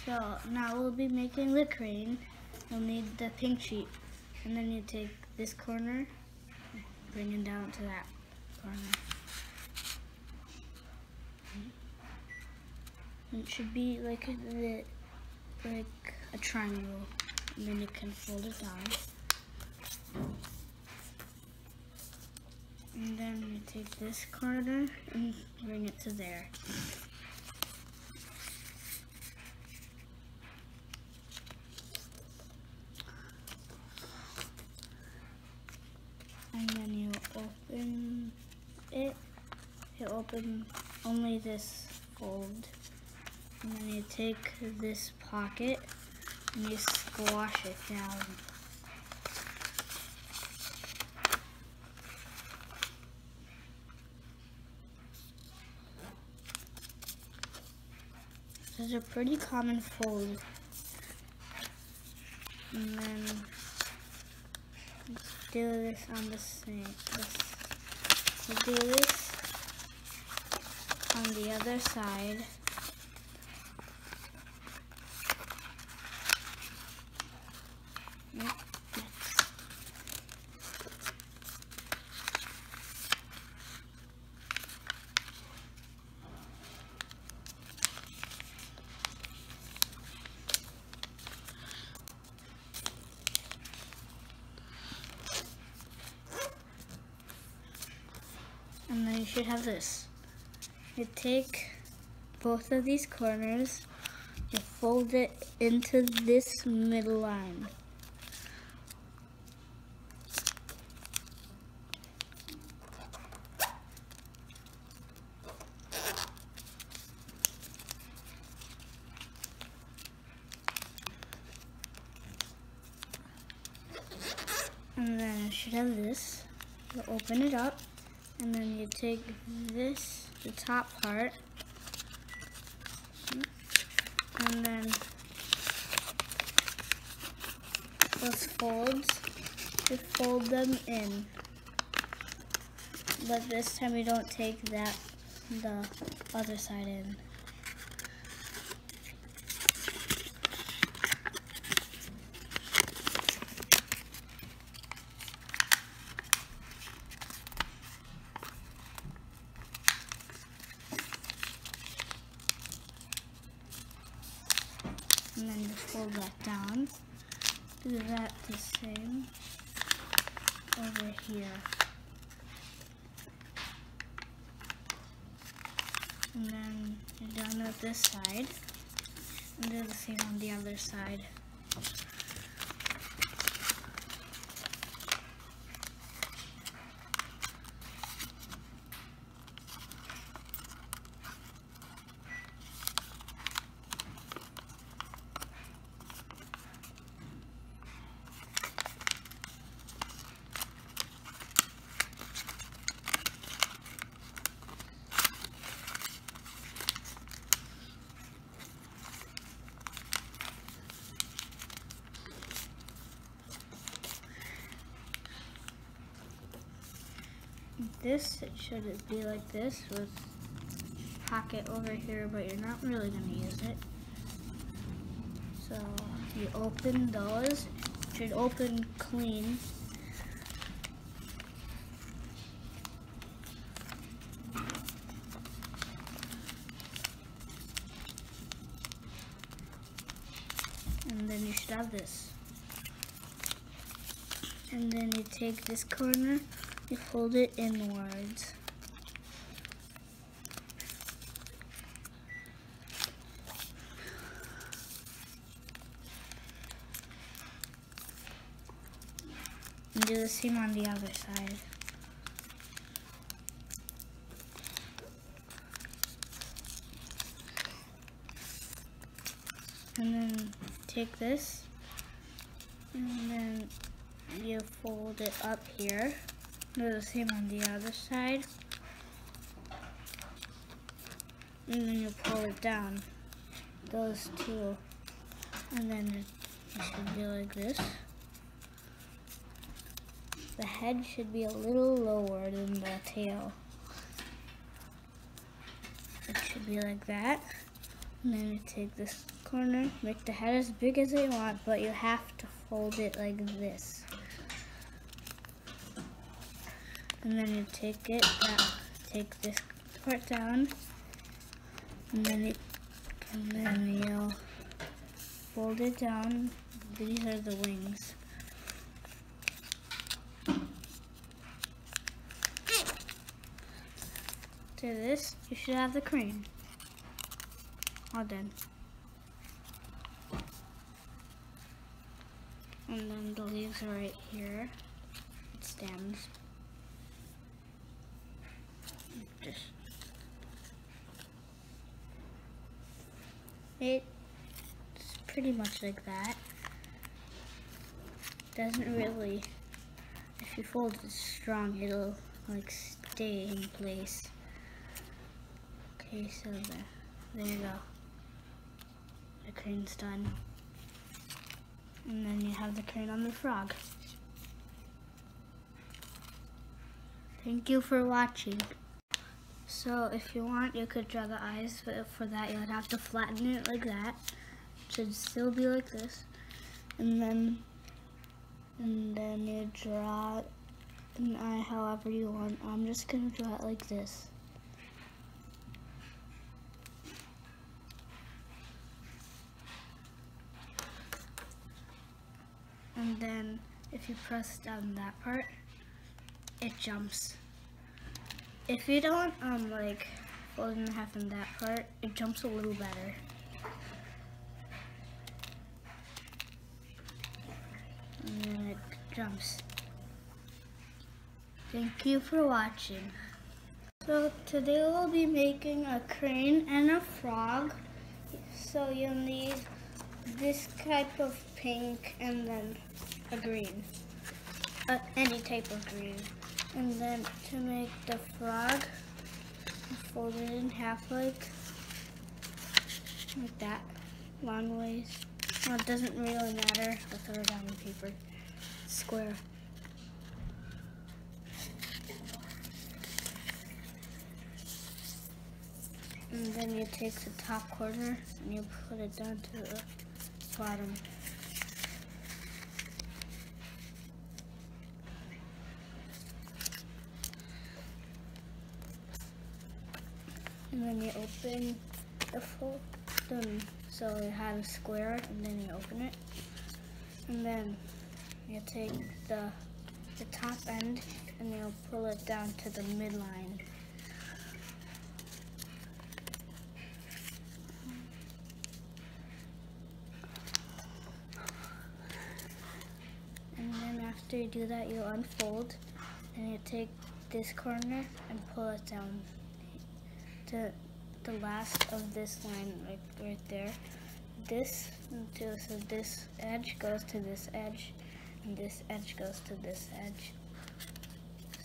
So now we'll be making the crane. You'll need the pink sheet, and then you take this corner, bring it down to that corner. It should be like a triangle, and then you can fold it down. And then you take this corner and bring it to there. And then you open it. You open only this fold. And then you take this pocket and you squash it down. This is a pretty common fold. And then let's do this on the same. We'll do this on the other side. And then you should have this. You take both of these corners, you fold it into this middle line. And then you should have this. You open it up. And then you take this, the top part, and then those folds, you fold them in. But this time you don't take the other side in. And then you fold that down. Do that the same over here. And then you're done with this side. And do the same on the other side. This, it should be like this with pocket over here, but you're not really going to use it. So you open those, it should open clean. And then you should have this. And then you take this corner, you fold it inwards. And do the same on the other side. And then take this, and then you fold it up here. Do the same on the other side. And then you pull it down. Those two. And then it should be like this. The head should be a little lower than the tail. It should be like that. And then you take this corner, make the head as big as you want, but you have to fold it like this. And then you take this part down, and then you'll fold it down. These are the wings. To this, you should have the crane. All done. And then the leaves are right here. It stands. It's pretty much like that. Doesn't really, if you fold it strong, it'll like stay in place. Okay, so there you go. The crane's done. And then you have the crane on the frog. Thank you for watching. So if you want, you could draw the eyes, but for that you'd have to flatten it like that. It should still be like this. And then you draw an eye however you want. I'm just gonna draw it like this. And then if you press down that part, it jumps. If you don't like fold it in half in that part, it jumps a little better. And then it jumps. Thank you for watching. So today we'll be making a crane and a frog. So you'll need this type of pink and then a green. Any type of green. And then to make the frog, fold it in half like that, long ways. Well, it doesn't really matter with origami paper. It's square. And then you take the top corner and you put it down to the bottom. And then you open the fold, so you have a square, and then you open it. And then you take the top end and you'll pull it down to the midline. And then after you do that, you'll unfold and you take this corner and pull it down to the last of this line right there. So this edge goes to this edge, and this edge goes to this edge.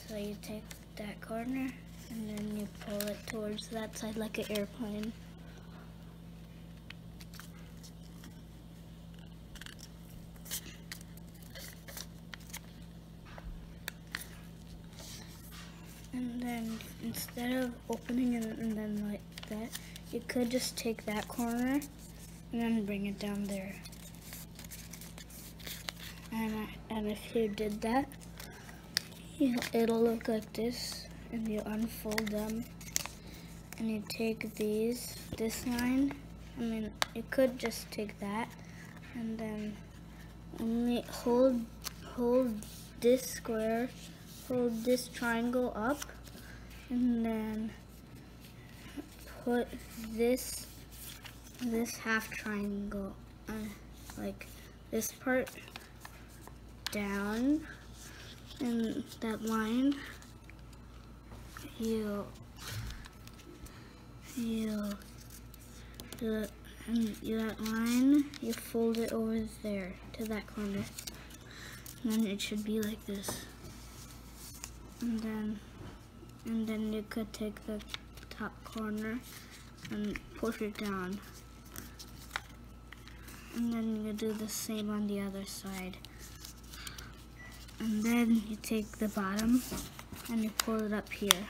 So you take that corner and then you pull it towards that side like an airplane. And then instead of opening it and then like that, you could just take that corner and then bring it down there. And if you did that, it'll look like this. And you unfold them, and you take this line. I mean, you could just take that, and then only hold this square. Hold this triangle up, and then put this half triangle, like this part down, and that line, that line, you fold it over there to that corner, and then it should be like this. And then you could take the top corner and push it down. And then you do the same on the other side. And then you take the bottom and you pull it up here.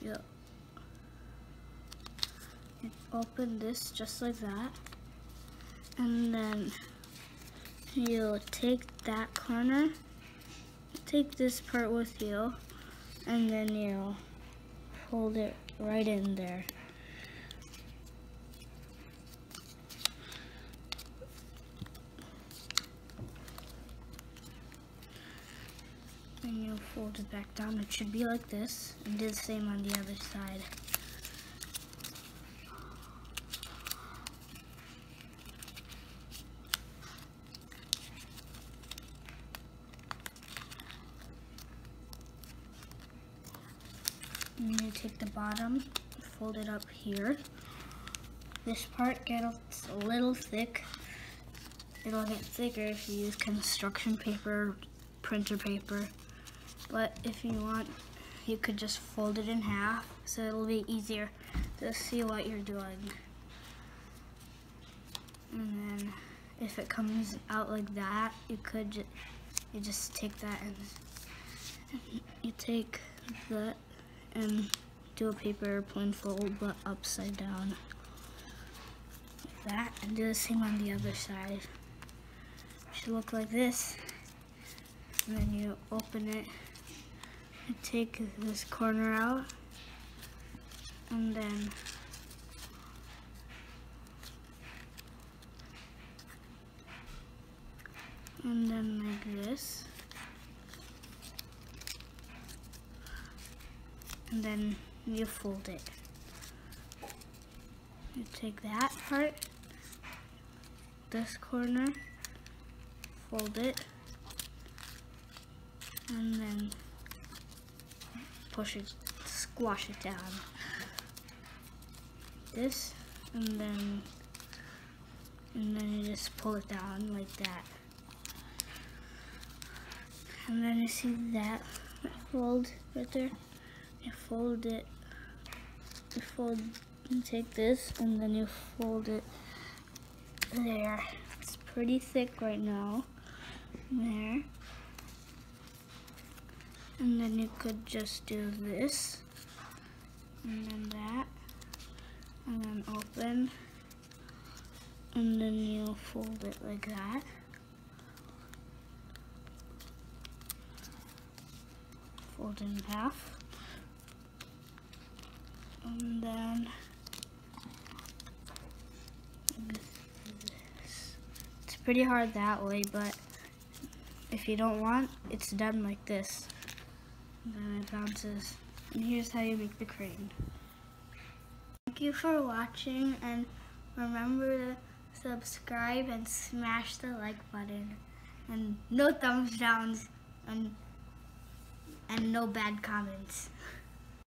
Yep. open this just like that, and then you'll take that corner, take this part with you, and then you'll fold it right in there. And you'll fold it back down. It should be like this, and do the same on the other side. And you take the bottom, fold it up here. This part gets a little thick. It'll get thicker if you use construction paper, printer paper. But if you want, you could just fold it in half, so it'll be easier to see what you're doing. And then if it comes out like that, you just take that and you take that and do a paper airplane fold, but upside down like that, and do the same on the other side. It should look like this. And then you open it and take this corner out, and then like this, and then you fold it. You take that part, this corner, fold it, and then push it, squash it down. This, and then you just pull it down like that. And then you see that fold right there? You fold it, you take this, and then you fold it there. It's pretty thick right now, there. And then you could just do this, and then that, and then open, and then you'll fold it like that. Fold it in half, and then this. It's pretty hard that way, but if you don't want, it's done like this. And then it bounces, and here's how you make the crane. Thank you for watching, and remember to subscribe and smash the like button, and no thumbs downs, and no bad comments.